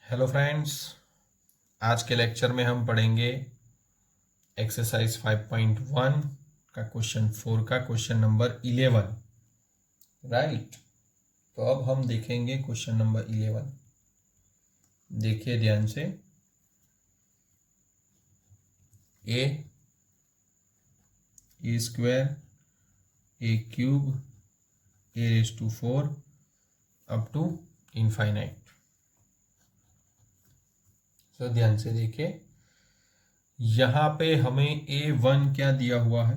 Hello friends, आज के lecture में हम पढ़ेंगे एक्सरसाइज 5.1 का क्वेश्चन 4 का क्वेश्चन नंबर 11। राइट, तो अब हम देखेंगे क्वेश्चन नंबर 11। देखिए ध्यान से। A square a cube a raise to 4 up to infinite. तो ध्यान से देखिए, यहाँ पे हमें A1 क्या दिया हुआ है?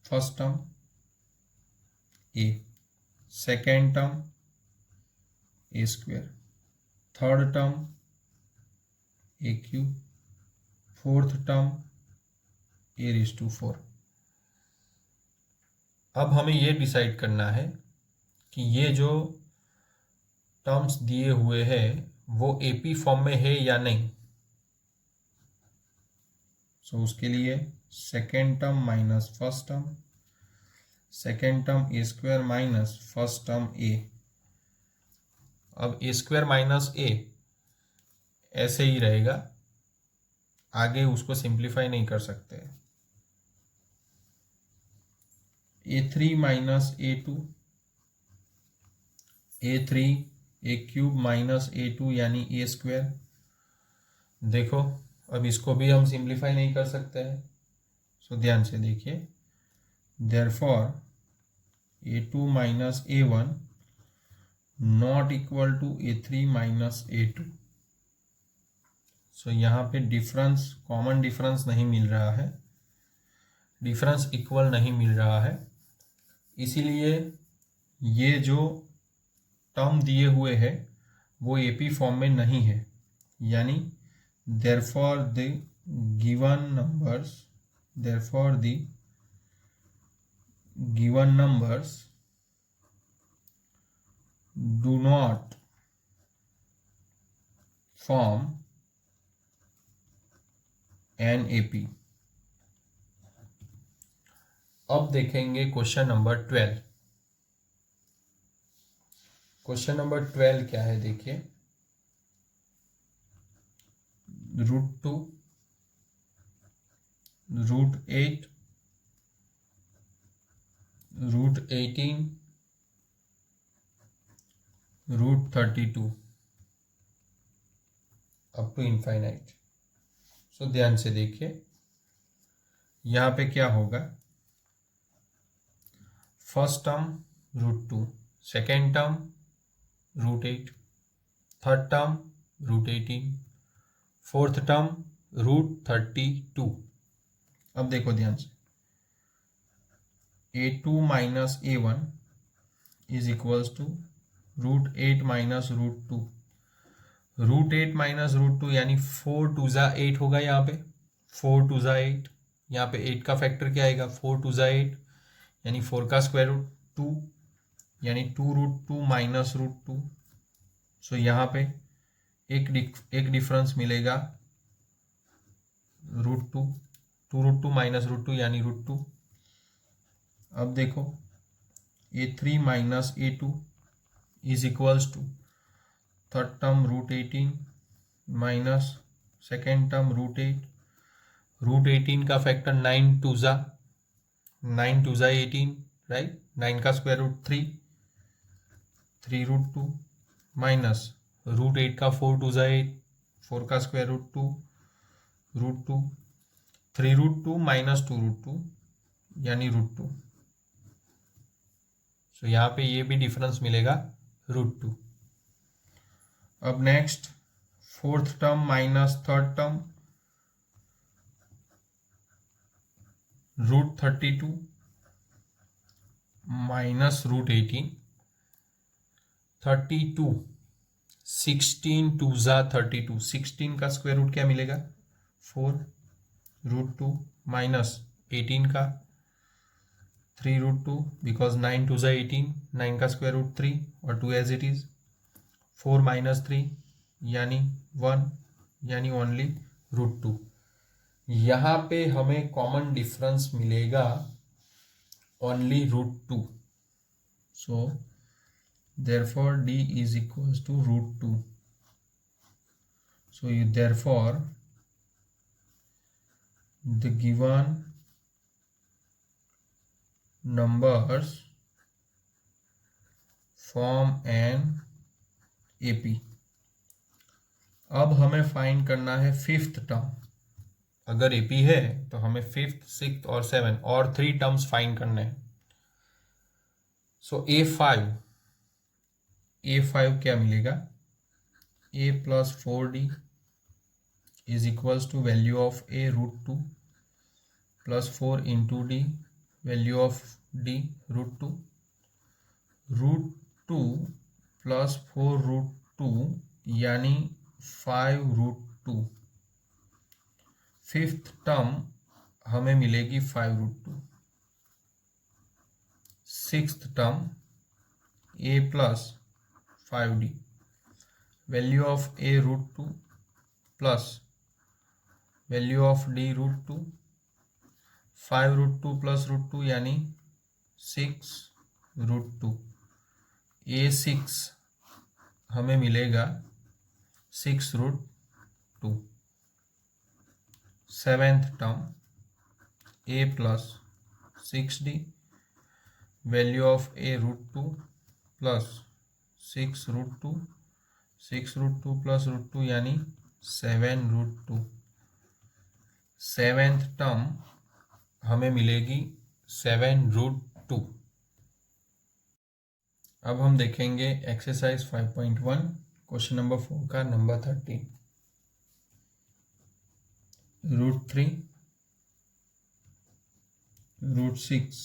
First term A, second term A square, third term A cube, fourth term A raise to 4। अब हमें ये डिसाइड करना है कि ये जो टर्म्स दिए हुए हैं वो एपी फॉर्म में है या नहीं। सो उसके लिए second term minus first term, second term A square minus first term a. अब ए स्क्वायर माइनस ए ऐसे ही रहेगा, आगे उसको सिंप्लीफाई नहीं कर सकते। A3 माइनस A2, A3 ए क्यूब माइनस A2 यानी ए स्क्वायर। देखो, अब इसको भी हम सिंप्लीफाई नहीं कर सकते हैं। सो ध्यान से देखिए, therefore A2 minus A1 not equal to A3 minus A2। So यहाँ पे डिफरेंस, कॉमन डिफरेंस नहीं मिल रहा है, डिफरेंस इक्वल नहीं मिल रहा है। इसीलिए ये जो टर्म दिए हुए हैं वो एपी फॉर्म में नहीं है, यानी therefore the given numbers do not form an AP। अब देखेंगे क्वेश्चन नंबर 12। क्वेश्चन नंबर 12 क्या है? देखिए, √2, √8, √18, √32 अप टू इनफाइनाइट। सो ध्यान से देखिए, यहाँ पे क्या होगा? First term √2, second term √8, third term √18, fourth term √32। अब देखो ध्यान से, A2 minus A1 is equals to √8 minus √2। √8 minus √2 यानी 4 2 ज़ा 8 होगा। यहाँ पे 4 2 ज़ा 8, यहाँ पे 8 का फैक्टर क्या आएगा? 4 2 ज़ा 8 यानी 4 का स्क्वायर रूट 2, यानी 2√2 माइनस √2। सो यहाँ पे एक डिफरेंस मिलेगा √2, 2√2 माइनस √2 यानी √2। अब देखो, A3 minus A2 is equals to third term √18 minus second term √8। √18 का फैक्टर 9 2 ज़ा 18, राइट। 9 का स्क्वायर रूट 3, 3√2 माइनस √8 का 4 2 ज़ा 8, 4 का स्क्वायर रूट 2, √2, 3√2 माइनस 2√2 यानी √2। सो यहाँ पे ये भी डिफरेंस मिलेगा √2। अब next, fourth term minus third term, √32 minus √18, 32, 16 2 ज़ा 32, 16 का स्क्वायर रूट क्या मिलेगा? 4, √2 माइनस 18 का 3√2, बिकॉज 9 2 ज़ा 18, 9 का स्क्वायर रूट 3 और 2 एज इट इज, 4 माइनस 3 यानी 1, यानी ओनली √2। यहाँ पे हमें कॉमन डिफरेंस मिलेगा only √2। So therefore D is equals to √2। So therefore the given numbers form an AP. अब हमें फाइंड करना है फिफ्थ टर्म. अगर AP है तो हमें फिफ्थ, सिक्स्थ और सेवन और 3 टर्म्स फाइंड करने हैं. सो A5 क्या मिलेगा? A plus 4D is equals to value of A √2 plus 4 into D value of D √2 √2 plus 4 √2 यानी 5 √2. फिफ्थ टर्म हमें मिलेगी 5 √2. Sixth term A plus 5D value of A √2 plus value of D √2 5 √2 plus √2 यानी 6 √2. A6 हमें मिलेगा 6 √2. Seventh term A plus 6D value of A √2 plus 6 √2 6 √2 plus √2 यानी 7 √2. Seventh term हमें मिलेगी 7 √2. अब हम देखेंगे एक्सरसाइज 5.1 क्वेश्चन नंबर 4 का number 13. √3 √6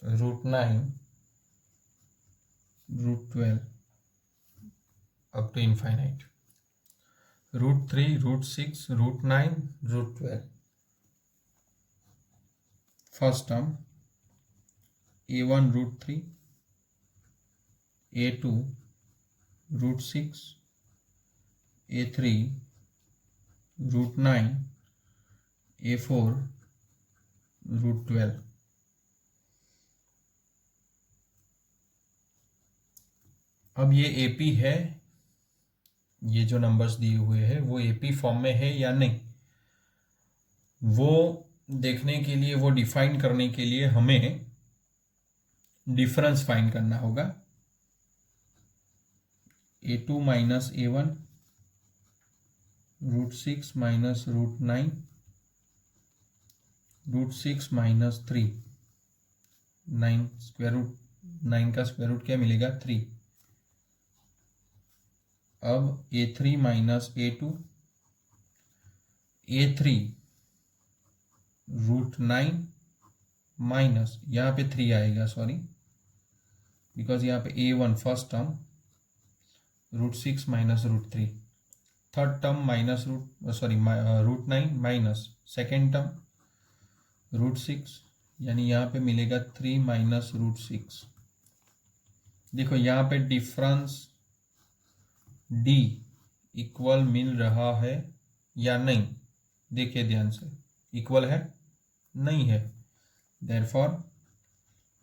√9 √12 up to infinite. √3 √6 √9 √12. First term A1 √3 A2 √6 A3 √9 A4 √12. अब ये AP है, ये जो नंबर्स दिए हुए हैं वो AP फॉर्म में है या नहीं, वो देखने के लिए, वो डिफाइन करने के लिए हमें डिफरेंस फाइंड करना होगा. A2 minus A1 √6 minus √9 √6 minus 3 9 square root 9 का स्क्वायर रूट क्या मिलेगा? 3. अब A3 minus A2 A3 √9 minus, यहाँ पे 3 आएगा, सॉरी, बिकॉज यहाँ पे A1 first term √6 minus √3, third term minus √9 minus second term √6, यानी यहाँ पे मिलेगा 3 माइनस √6. देखो यहाँ पे डिफरेंस D इक्वल मिल रहा है या नहीं, देखिए ध्यान से, इक्वल है? नहीं है. देयरफॉर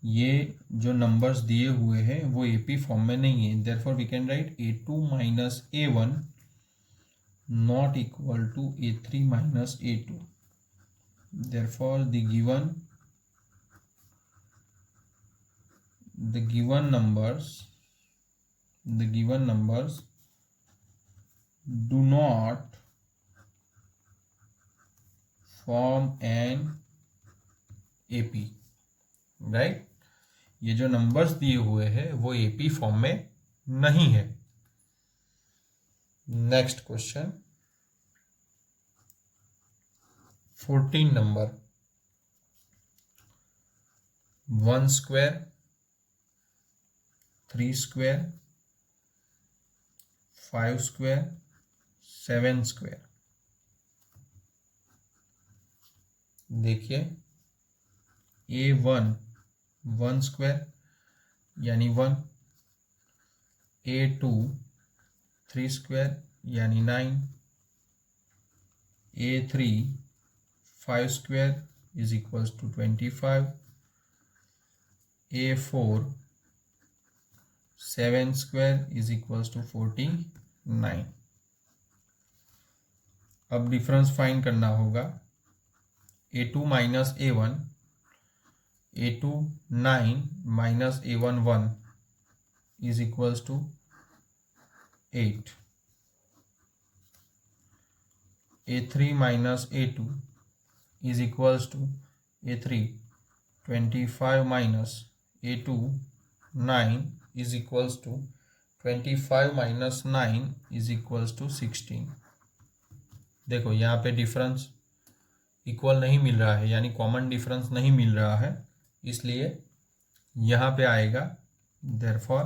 ये जो नंबर्स दिए हुए हैं वो AP फॉर्म में नहीं है. Therefore we can write A2 minus A1 not equal to A3 minus A2. Therefore the given numbers do not form an AP, right? ये जो नंबर्स दिए हुए हैं वो AP फॉर्म में नहीं है. Next question 14 number. 1 square 3 square 5 square 7 square. देखिए A1 1 स्क्वायर यानी 1, A2 3 स्क्वायर यानी 9, A3 5 square is equals to 25, A4 7 square is equals to 49. अब डिफरेंस फाइंड करना होगा। A2 minus A1, A2 9 minus A1 1 is equals to 8। A3 minus A2 is equals to A3 25 minus A2 9 is equals to 25 minus 9 is equals to 16। देखो यहाँ पे difference equal नहीं मिल रहा है, यानी कॉमन डिफरेंस नहीं मिल रहा है, इसलिए यहाँ पे आएगा therefore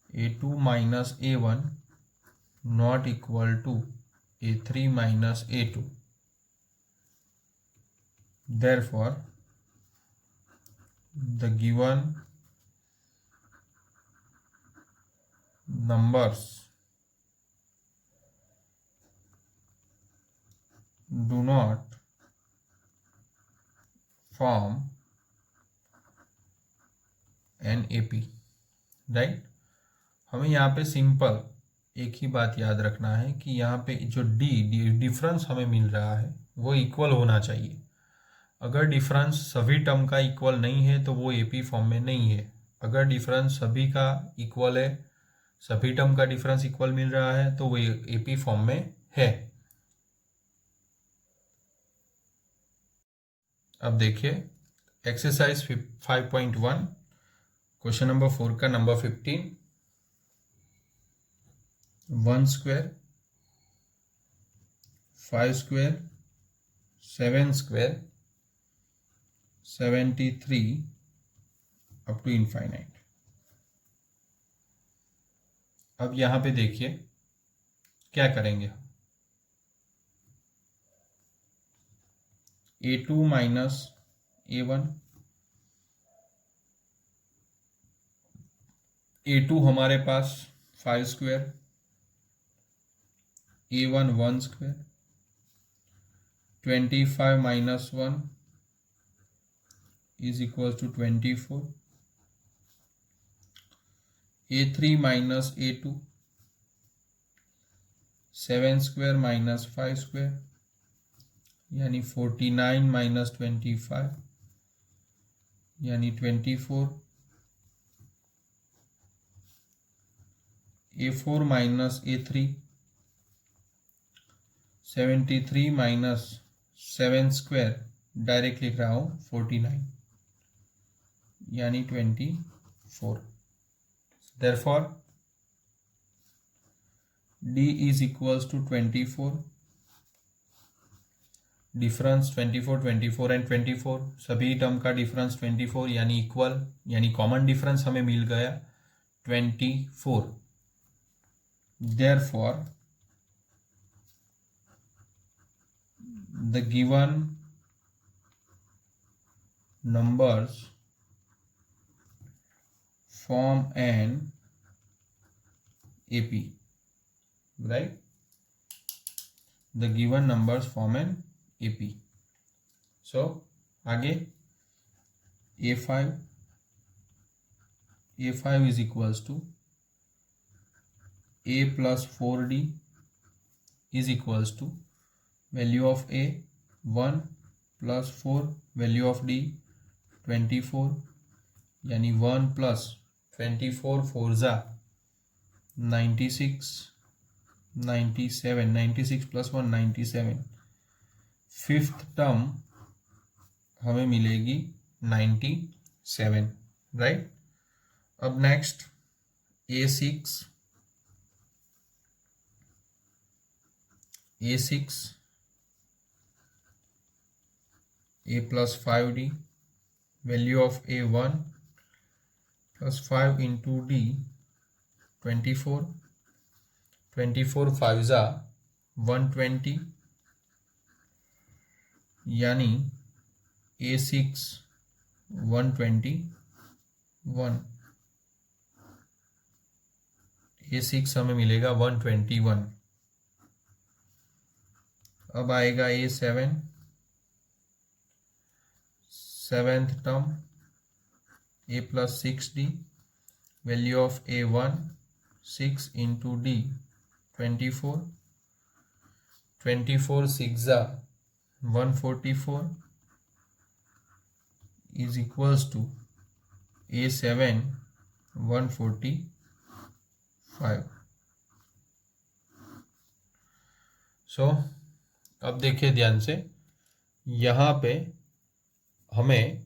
A2 minus A1 not equal to A3 minus A2। Therefore the given numbers do not form an AP, right. हमें यहाँ पे सिंपल एक ही बात याद रखना है कि यहाँ पे जो डिफरेंस हमें मिल रहा है वो इक्वल होना चाहिए। अगर डिफरेंस सभी टर्म का इक्वल नहीं है तो वो AP फॉर्म में नहीं है। अगर डिफरेंस सभी का इक्वल है, सभी टर्म का डिफरेंस इक्वल मिल रहा है तो वो AP फॉर्म में है। अब देखिए एक्सरसाइज 5.1 क्वेश्चन नंबर 4 का number 15। 1 square 5 square 7 square 73 up to infinite. अब यहाँ पे देखिए क्या करेंगे। A2 माइनस A1, A2 हमारे पास 5 square, A1 1 square, 25 minus 1 is equal to 24। A3 minus A2 7 square minus 5 square यानी 49 माइनस 25 यानी 24। A4 minus A3 73 minus 7 square direct लिख रहा हूँ 49 यानी 24। Therefore D is equals to 24। Difference 24 24 and 24 सभी term का डिफरेंस 24 यानी इक्वल, यानी कॉमन डिफरेंस हमें मिल गया 24। Therefore the given numbers form an AP, right? The given numbers form an AP. So आगे A5 is equals to A plus 4D is equals to value of A 1 plus 4 value of D 24 यानी 1 plus 24 4 जा 96 97 96 plus 1 97। Fifth term हमें मिलेगी 97, right. अब next A6 A plus 5D value of A1 plus 5 into D 24 24 5 जा 120 यानी A6 121। A6 हमें मिलेगा 121। अब आएगा A7 seventh term A plus 6D value of A1 6 into D 24 24 6 144 is equals to A7 145. सो अब देखिए ध्यान से, यहाँ पे हमें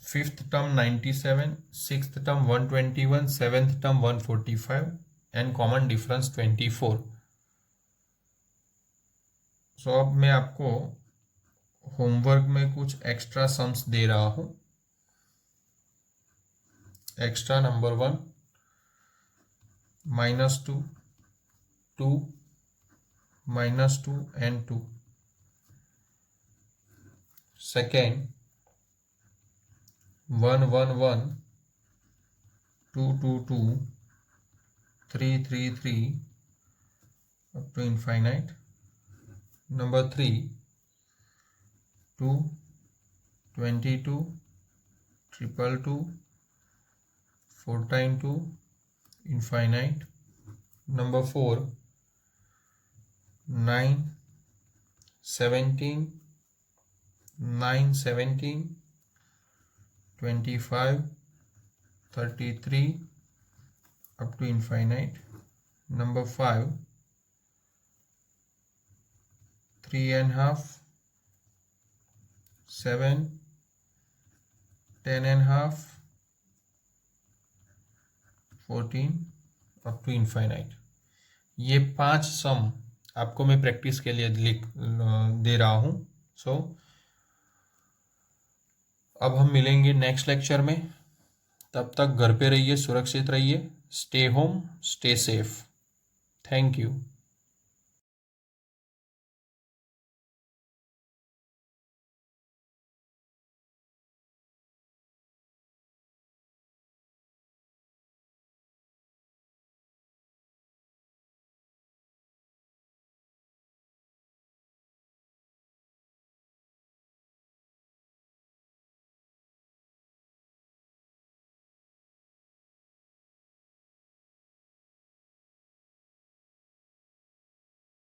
fifth term 97, sixth term 121, seventh term 145 and common difference 24. सो अब मैं आपको होमवर्क में कुछ एक्स्ट्रा सम्स दे रहा हूं. Extra number 1 -2 2 -2 and 2. Second 1 1 1 2 2 2 3 3 3 up to infinite. Number 3 2 22 triple 2 4 times 2 infinite. Number 4 9 17 9 17 25 33 up to infinite. Number 5 3 and half 7 10 and half 14 up to infinite. ये 5 सम आपको मैं प्रैक्टिस के लिए दे रहा हूँ. सो अब हम मिलेंगे नेक्स्ट लेक्चर में. तब तक घर पे रहिए, सुरक्षित रहिए. Stay home, stay safe. Thank you.